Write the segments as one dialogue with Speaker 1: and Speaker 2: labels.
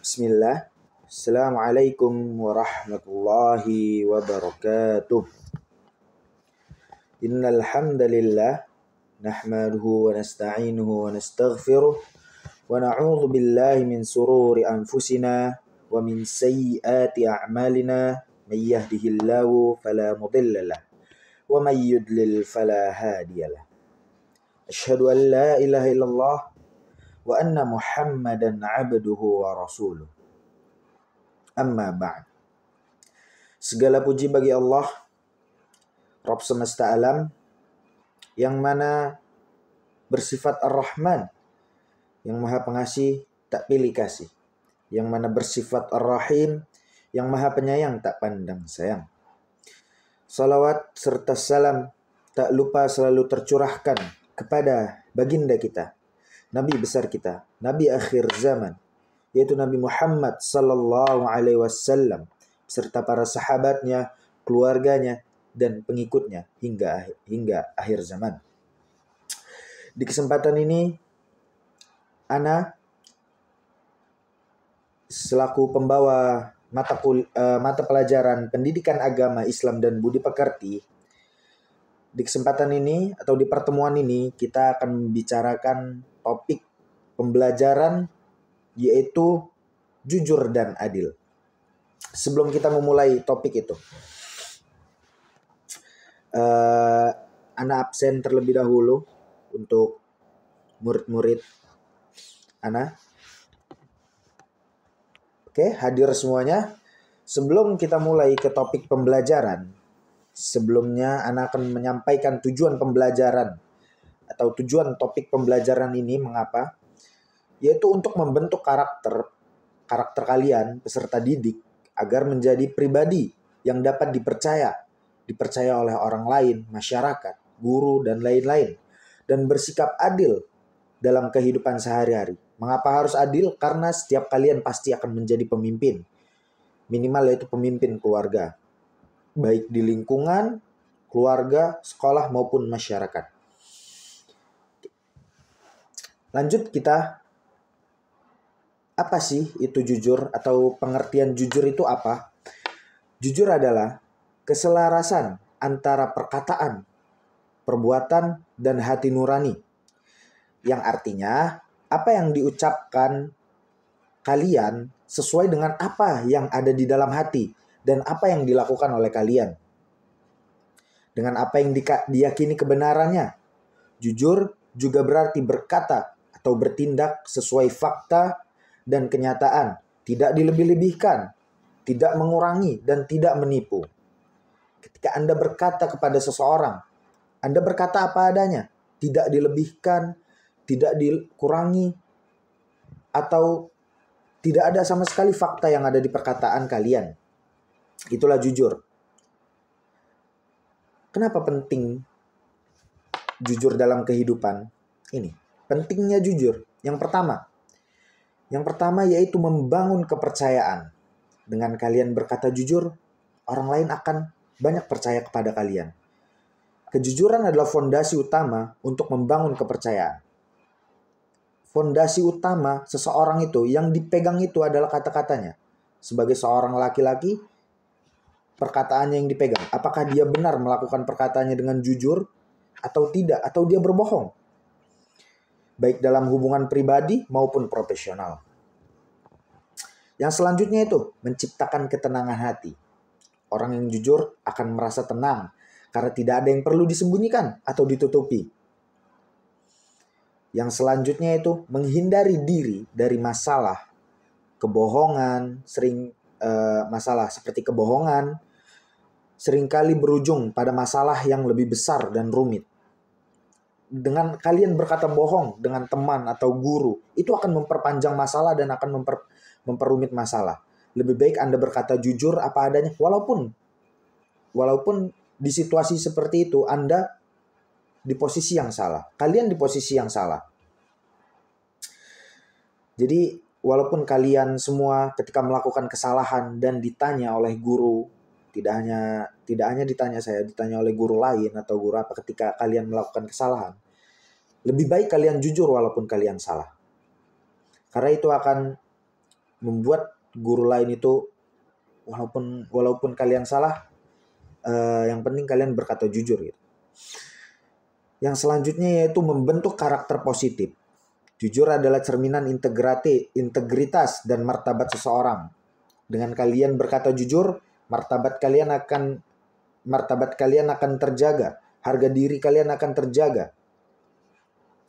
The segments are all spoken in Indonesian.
Speaker 1: Bismillah. Assalamualaikum warahmatullahi wabarakatuh. Innal hamdalillah nahmaduhu wa nasta'inuhu wa nastaghfiruh wa na'udzu billahi min sururi anfusina wa min sayyiati a'malina may yahdihillahu fala mudilla lahu wa may yudlil fala hadiyalah. Asyhadu an la ilaha illallah wa anna Muhammadan abduhu wa rasuluh. Amma ba'd. Segala puji bagi Allah, Rabb semesta alam, yang mana bersifat Ar-Rahman, yang maha pengasih tak pilih kasih, yang mana bersifat Ar-Rahim, yang maha penyayang tak pandang sayang. Salawat serta salam tak lupa selalu tercurahkan kepada baginda kita, Nabi besar kita, Nabi akhir zaman, yaitu Nabi Muhammad sallallahu alaihi wasallam serta para sahabatnya, keluarganya dan pengikutnya hingga akhir zaman. Di kesempatan ini ana selaku pembawa mata pelajaran Pendidikan Agama Islam dan Budi Pekerti, di kesempatan ini atau di pertemuan ini kita akan membicarakan topik pembelajaran yaitu jujur dan adil. Sebelum kita memulai topik itu, ana absen terlebih dahulu untuk murid-murid ana. Oke, hadir semuanya. Sebelum kita mulai ke topik pembelajaran, sebelumnya ana akan menyampaikan tujuan pembelajaran atau tujuan topik pembelajaran ini mengapa, yaitu untuk membentuk karakter kalian peserta didik agar menjadi pribadi yang dapat dipercaya oleh orang lain, masyarakat, guru dan lain-lain, dan bersikap adil dalam kehidupan sehari-hari. Mengapa harus adil? Karena setiap kalian pasti akan menjadi pemimpin, minimal yaitu pemimpin keluarga, baik di lingkungan keluarga, sekolah maupun masyarakat. Lanjut, kita apa sih itu jujur atau pengertian jujur itu apa? Jujur adalah keselarasan antara perkataan, perbuatan, dan hati nurani. Yang artinya apa yang diucapkan kalian sesuai dengan apa yang ada di dalam hati dan apa yang dilakukan oleh kalian. Dengan apa yang diyakini kebenarannya. Jujur juga berarti berkata atau bertindak sesuai fakta dan kenyataan, tidak dilebih-lebihkan, tidak mengurangi, dan tidak menipu. Ketika Anda berkata kepada seseorang, Anda berkata apa adanya, tidak dilebihkan, tidak dikurangi, atau tidak ada sama sekali fakta yang ada di perkataan kalian. Itulah jujur. Kenapa penting jujur dalam kehidupan? Ini, pentingnya jujur. Yang pertama yaitu membangun kepercayaan. Dengan kalian berkata jujur, orang lain akan banyak percaya kepada kalian. Kejujuran adalah fondasi utama untuk membangun kepercayaan. Fondasi utama seseorang itu yang dipegang itu adalah kata-katanya. Sebagai seorang laki-laki, perkataannya yang dipegang. Apakah dia benar melakukan perkataannya dengan jujur atau tidak, atau dia berbohong? Baik dalam hubungan pribadi maupun profesional. Yang selanjutnya itu menciptakan ketenangan hati. Orang yang jujur akan merasa tenang karena tidak ada yang perlu disembunyikan atau ditutupi. Yang selanjutnya itu menghindari diri dari masalah, kebohongan, masalah seperti kebohongan seringkali berujung pada masalah yang lebih besar dan rumit. Dengan kalian berkata bohong dengan teman atau guru, itu akan memperpanjang masalah dan akan memperumit masalah. Lebih baik Anda berkata jujur apa adanya, walaupun di situasi seperti itu Anda di posisi yang salah, kalian di posisi yang salah. Jadi walaupun kalian semua ketika melakukan kesalahan dan ditanya oleh guru, tidak hanya ditanya oleh guru lain atau guru apa ketika kalian melakukan kesalahan, lebih baik kalian jujur walaupun kalian salah. Karena itu akan membuat guru lain itu walaupun kalian salah, yang penting kalian berkata jujur gitu. Yang selanjutnya yaitu membentuk karakter positif. Jujur adalah cerminan integritas dan martabat seseorang. Dengan kalian berkata jujur, martabat kalian akan terjaga, harga diri kalian akan terjaga.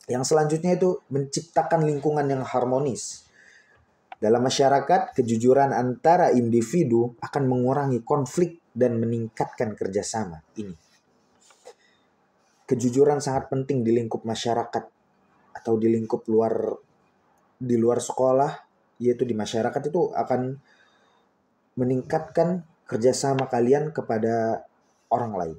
Speaker 1: Yang selanjutnya itu menciptakan lingkungan yang harmonis. Dalam masyarakat, kejujuran antara individu akan mengurangi konflik dan meningkatkan kerjasama. Ini kejujuran sangat penting di lingkup masyarakat atau di lingkup di luar sekolah, yaitu di masyarakat itu akan meningkatkan kerjasama kalian kepada orang lain.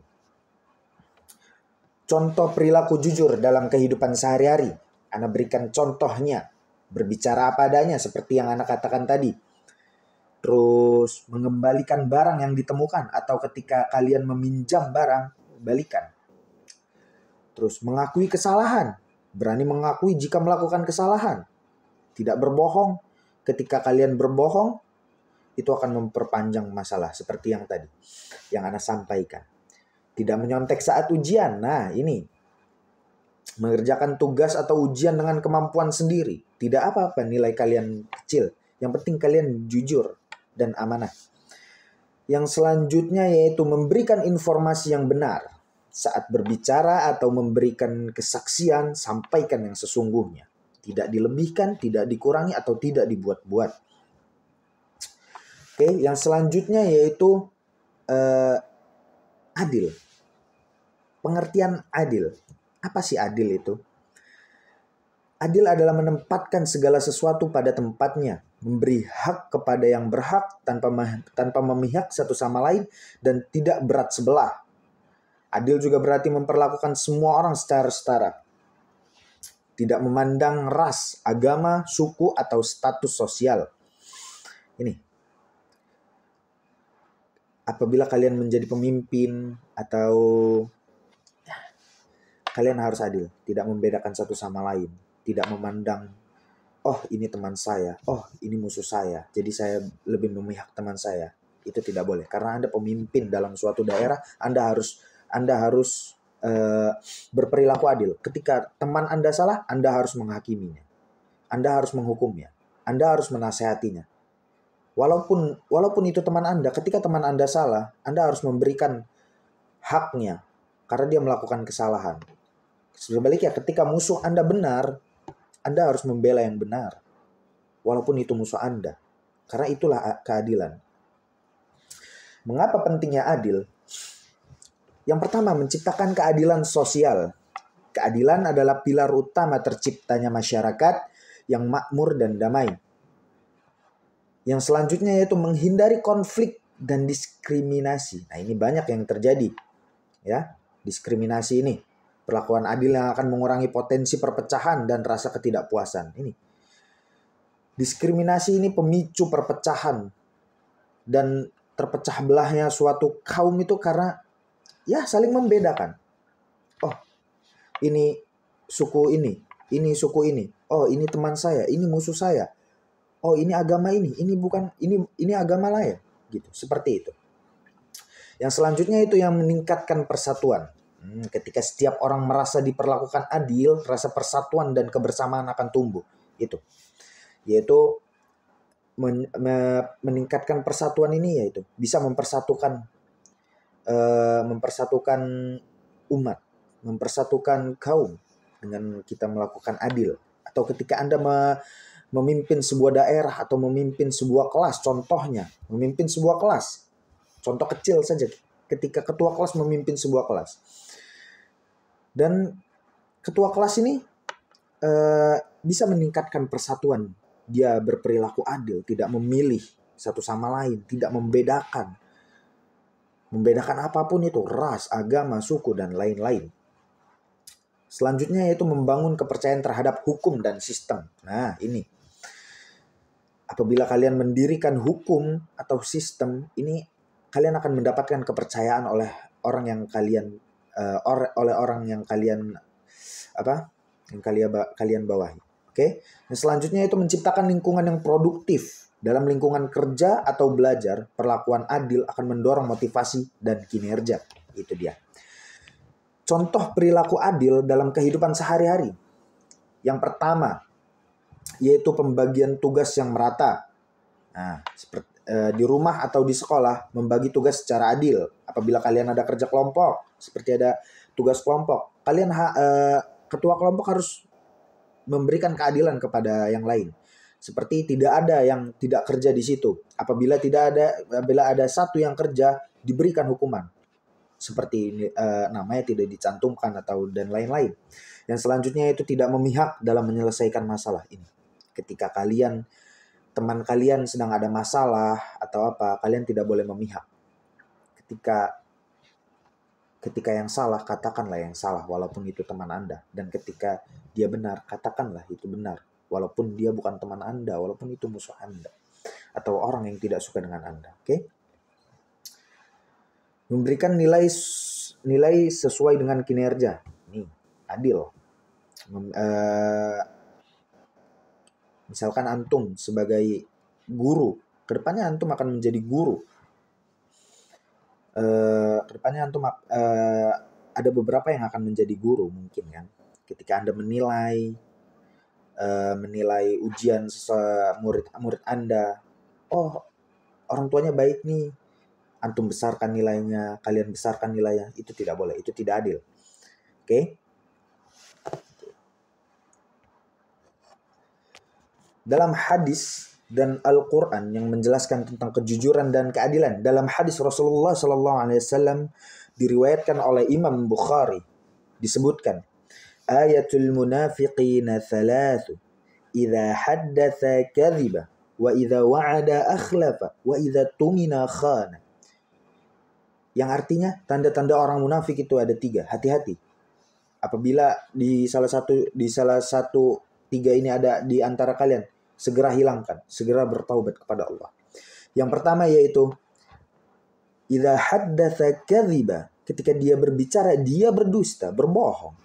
Speaker 1: Contoh perilaku jujur dalam kehidupan sehari-hari. Ana berikan contohnya. Berbicara apa adanya seperti yang Ana katakan tadi. Terus mengembalikan barang yang ditemukan atau ketika kalian meminjam barang, balikan. Terus mengakui kesalahan. Berani mengakui jika melakukan kesalahan. Tidak berbohong. Ketika kalian berbohong, itu akan memperpanjang masalah seperti yang tadi yang Ana sampaikan. Tidak menyontek saat ujian. Nah, ini mengerjakan tugas atau ujian dengan kemampuan sendiri. Tidak apa-apa nilai kalian kecil. Yang penting kalian jujur dan amanah. Yang selanjutnya yaitu memberikan informasi yang benar. Saat berbicara atau memberikan kesaksian, sampaikan yang sesungguhnya. Tidak dilebihkan, tidak dikurangi, atau tidak dibuat-buat. Oke, yang selanjutnya yaitu adil. Pengertian adil. Apa sih adil itu? Adil adalah menempatkan segala sesuatu pada tempatnya, memberi hak kepada yang berhak tanpa memihak satu sama lain dan tidak berat sebelah. Adil juga berarti memperlakukan semua orang secara setara. Tidak memandang ras, agama, suku, atau status sosial. Ini. Apabila kalian menjadi pemimpin atau kalian harus adil, tidak membedakan satu sama lain, tidak memandang, oh ini teman saya, oh ini musuh saya, jadi saya lebih memihak teman saya. Itu tidak boleh, karena Anda pemimpin dalam suatu daerah, Anda harus berperilaku adil. Ketika teman Anda salah, Anda harus menghakiminya, Anda harus menghukumnya, Anda harus menasehatinya. Walaupun itu teman Anda, ketika teman Anda salah, Anda harus memberikan haknya, karena dia melakukan kesalahan. Sebaliknya, ketika musuh Anda benar, Anda harus membela yang benar. Walaupun itu musuh Anda. Karena itulah keadilan. Mengapa pentingnya adil? Yang pertama, menciptakan keadilan sosial. Keadilan adalah pilar utama terciptanya masyarakat yang makmur dan damai. Yang selanjutnya yaitu menghindari konflik dan diskriminasi. Nah, ini banyak yang terjadi. Ya, diskriminasi ini. Perlakuan adil yang akan mengurangi potensi perpecahan dan rasa ketidakpuasan. Ini. Diskriminasi ini pemicu perpecahan dan terpecah belahnya suatu kaum itu karena ya saling membedakan. Oh, ini suku ini suku ini. Oh, ini teman saya, ini musuh saya. Oh, ini agama ini bukan ini agama lain gitu. Seperti itu. Yang selanjutnya itu yang meningkatkan persatuan. Ketika setiap orang merasa diperlakukan adil, rasa persatuan dan kebersamaan akan tumbuh. Itu. Yaitu meningkatkan persatuan ini yaitu bisa mempersatukan umat, mempersatukan kaum dengan kita melakukan adil. Atau ketika Anda memimpin sebuah daerah atau memimpin sebuah kelas, contohnya memimpin sebuah kelas. Contoh kecil saja, ketika ketua kelas memimpin sebuah kelas. Dan ketua kelas ini bisa meningkatkan persatuan. Dia berperilaku adil, tidak memilih satu sama lain, tidak membedakan. Membedakan apapun itu, ras, agama, suku, dan lain-lain. Selanjutnya yaitu membangun kepercayaan terhadap hukum dan sistem. Nah, ini. Apabila kalian mendirikan hukum atau sistem, ini kalian akan mendapatkan kepercayaan oleh orang yang kalian kalian bawahi. Oke. Nah, selanjutnya itu menciptakan lingkungan yang produktif. Dalam lingkungan kerja atau belajar, perlakuan adil akan mendorong motivasi dan kinerja. Itu dia. Contoh perilaku adil dalam kehidupan sehari-hari. Yang pertama, yaitu pembagian tugas yang merata. Nah, seperti di rumah atau di sekolah, membagi tugas secara adil. Apabila kalian ada kerja kelompok, seperti ada tugas kelompok, ketua kelompok harus memberikan keadilan kepada yang lain. Seperti tidak ada yang tidak kerja di situ. Apabila ada satu yang kerja, diberikan hukuman. Seperti namanya tidak dicantumkan atau dan lain-lain. Yang selanjutnya itu tidak memihak dalam menyelesaikan masalah ini. Ketika teman kalian sedang ada masalah atau apa, kalian tidak boleh memihak. Ketika yang salah, katakanlah yang salah walaupun itu teman Anda. Dan ketika dia benar, katakanlah itu benar walaupun dia bukan teman Anda, walaupun itu musuh Anda atau orang yang tidak suka dengan Anda. Oke? Memberikan nilai sesuai dengan kinerja. Ini adil. Misalkan antum sebagai guru, kedepannya antum akan menjadi guru. Kedepannya antum ada beberapa yang akan menjadi guru mungkin kan. Ketika Anda menilai ujian murid Anda, oh orang tuanya baik nih, antum besarkan nilainya, kalian besarkan nilainya, itu tidak boleh, itu tidak adil. Oke? Dalam hadis dan Al-Quran yang menjelaskan tentang kejujuran dan keadilan, dalam hadis Rasulullah SAW diriwayatkan oleh Imam Bukhari, disebutkan, ayatul munafiqina thalathu, idza haddatha kadhiba, wa idza wa'ada akhlafa, wa idza tumina khana. Yang artinya tanda-tanda orang munafik itu ada 3. Hati-hati. Apabila di salah satu 3 ini ada di antara kalian, segera hilangkan, segera bertaubat kepada Allah. Yang pertama yaitu idza haddatsa kadhiba, ketika dia berbicara dia berdusta, berbohong.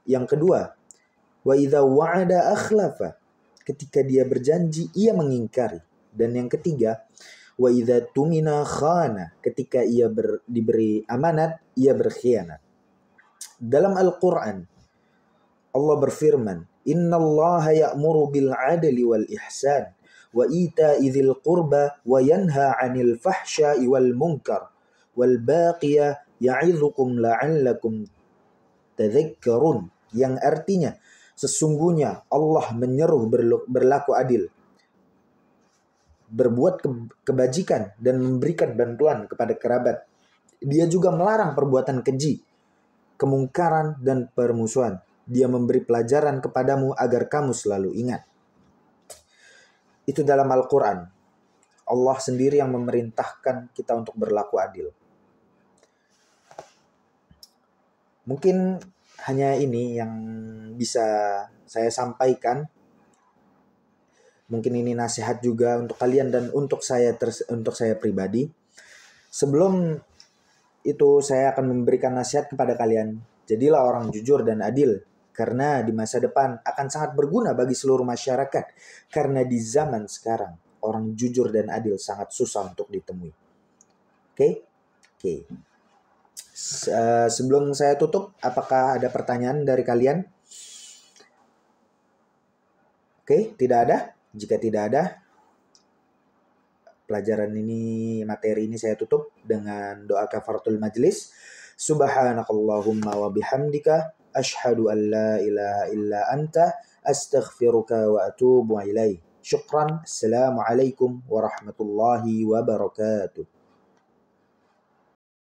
Speaker 1: Yang kedua, wa idza wa'ada akhlafa, ketika dia berjanji ia mengingkari. Dan yang ketiga, wa idza tumina khana, ketika ia diberi amanat ia berkhianat. Dalam Al-Qur'an Allah berfirman, innallaha ya'muru bil 'adli wal ihsan wa ita'i dzil qurba wa yanha 'anil fahsya'i wal munkar wal baqiya ya'idzukum la'allakum tadhakkarun, yang artinya sesungguhnya Allah menyeru berlaku adil, berbuat kebajikan dan memberikan bantuan kepada kerabat. Dia juga melarang perbuatan keji, kemungkaran dan permusuhan. Dia memberi pelajaran kepadamu agar kamu selalu ingat. Itu dalam Al-Quran. Allah sendiri yang memerintahkan kita untuk berlaku adil. Mungkin hanya ini yang bisa saya sampaikan. Mungkin ini nasihat juga untuk kalian dan untuk saya pribadi. Sebelum itu saya akan memberikan nasihat kepada kalian. Jadilah orang jujur dan adil, karena di masa depan akan sangat berguna bagi seluruh masyarakat. Karena di zaman sekarang orang jujur dan adil sangat susah untuk ditemui. Oke? Sebelum saya tutup, apakah ada pertanyaan dari kalian? Oke, tidak ada. Jika tidak ada, materi ini saya tutup dengan doa kafaratul majlis. Subhanakallahumma wa bihamdika asyhadu an la ilaha illa anta astaghfiruka wa atubu ilaik. Syukran. Assalamualaikum warahmatullahi wabarakatuh.